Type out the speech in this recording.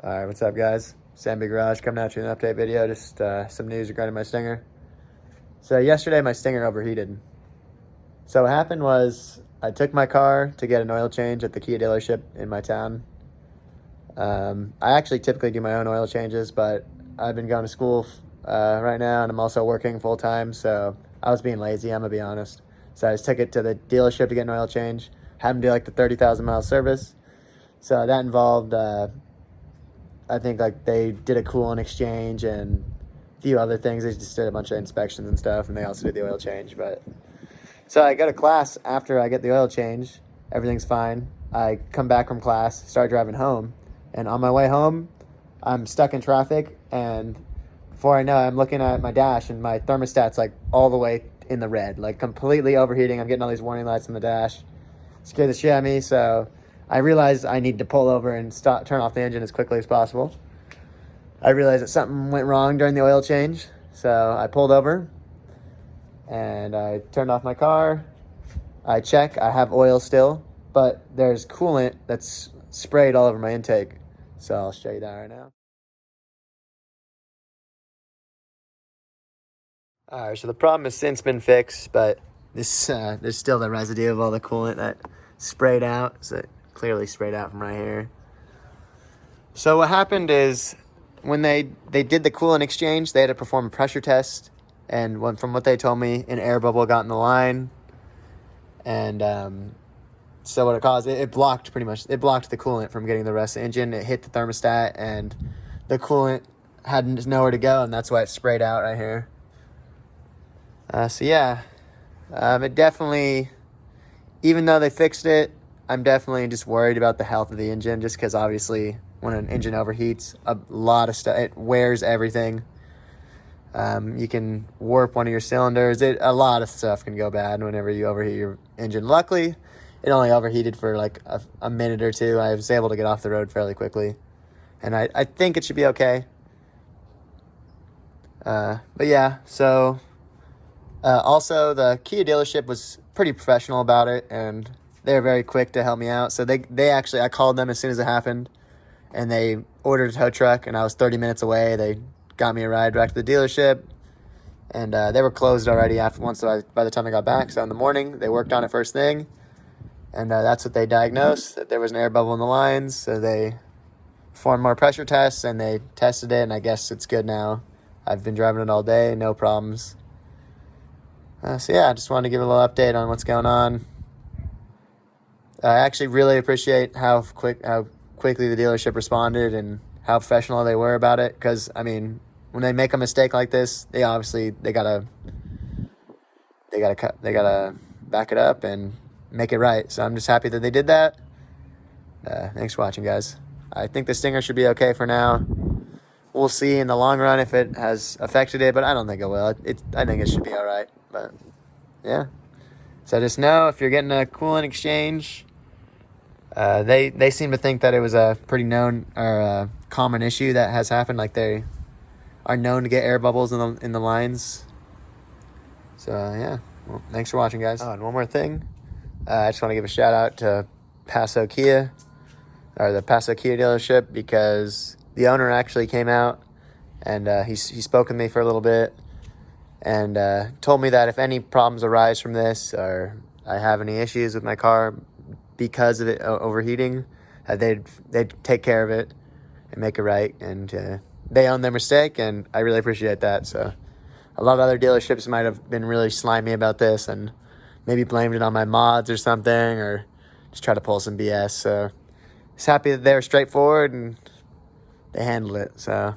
All right, what's up, guys? Sam Big Garage coming at you with an update video. Just some news regarding my Stinger. So yesterday, my Stinger overheated. So what happened was I took my car to get an oil change at the Kia dealership in my town. I actually typically do my own oil changes, but I've been going to school right now, and I'm also working full time, so I was being lazy, I'm gonna be honest. So I just took it to the dealership to get an oil change. Had them do like the 30,000 mile service. So that involved I think like they did a coolant exchange and a few other things. They just did a bunch of inspections and stuff, and they also did the oil change. But so I go to class after I get the oil change. Everything's fine. I come back from class, start driving home, and on my way home, I'm stuck in traffic, and before I know it, I'm looking at my dash, and my thermostat's like all the way in the red, like completely overheating. I'm getting all these warning lights on the dash. Scared the shit out of me, so I realized I need to pull over and turn off the engine as quickly as possible. I realized that something went wrong during the oil change, so I pulled over and I turned off my car. I check, I have oil still, but there's coolant that's sprayed all over my intake. So I'll show you that right now. All right, so the problem has since been fixed, but this there's still the residue of all the coolant that sprayed out. So it clearly sprayed out from right here. So what happened is when they did the coolant exchange, they had to perform a pressure test, and from what they told me, an air bubble got in the line, and so what it caused, it blocked the coolant from getting the rest of the engine. It hit the thermostat, and the coolant had nowhere to go, and that's why it sprayed out right here. So yeah, it definitely, even though they fixed it, I'm definitely just worried about the health of the engine, just because obviously when an engine overheats, a lot of stuff, it wears everything. You can warp one of your cylinders. A lot of stuff can go bad whenever you overheat your engine. Luckily, it only overheated for like a minute or two. I was able to get off the road fairly quickly, and I think it should be okay. But yeah, so also the Kia dealership was pretty professional about it, and they were very quick to help me out. So they actually, I called them as soon as it happened, and they ordered a tow truck, and I was 30 minutes away. They got me a ride back to the dealership, and they were closed already by the time I got back. So in the morning, they worked on it first thing, and that's what they diagnosed, that there was an air bubble in the lines. So they performed more pressure tests, and they tested it, and I guess it's good now. I've been driving it all day, no problems. So yeah, I just wanted to give a little update on what's going on. I actually really appreciate how quickly the dealership responded and how professional they were about it. Because I mean, when they make a mistake like this, they gotta back it up and make it right. So I'm just happy that they did that. Thanks for watching, guys. I think the Stinger should be okay for now. We'll see in the long run if it has affected it, but I don't think it will. I think it should be all right. But yeah, so just know if you're getting a coolant exchange, they seem to think that it was a pretty known or common issue that has happened. Like they are known to get air bubbles in the lines. So yeah, well, thanks for watching, guys. Oh, and one more thing, I just want to give a shout out to the Paso Kia dealership, because the owner actually came out and he spoke with me for a little bit, and told me that if any problems arise from this, or I have any issues with my car because of it overheating, they'd take care of it and make it right. And they own their mistake, and I really appreciate that. So a lot of other dealerships might have been really slimy about this and maybe blamed it on my mods or something, or just try to pull some BS. So just happy that they were straightforward and they handled it. So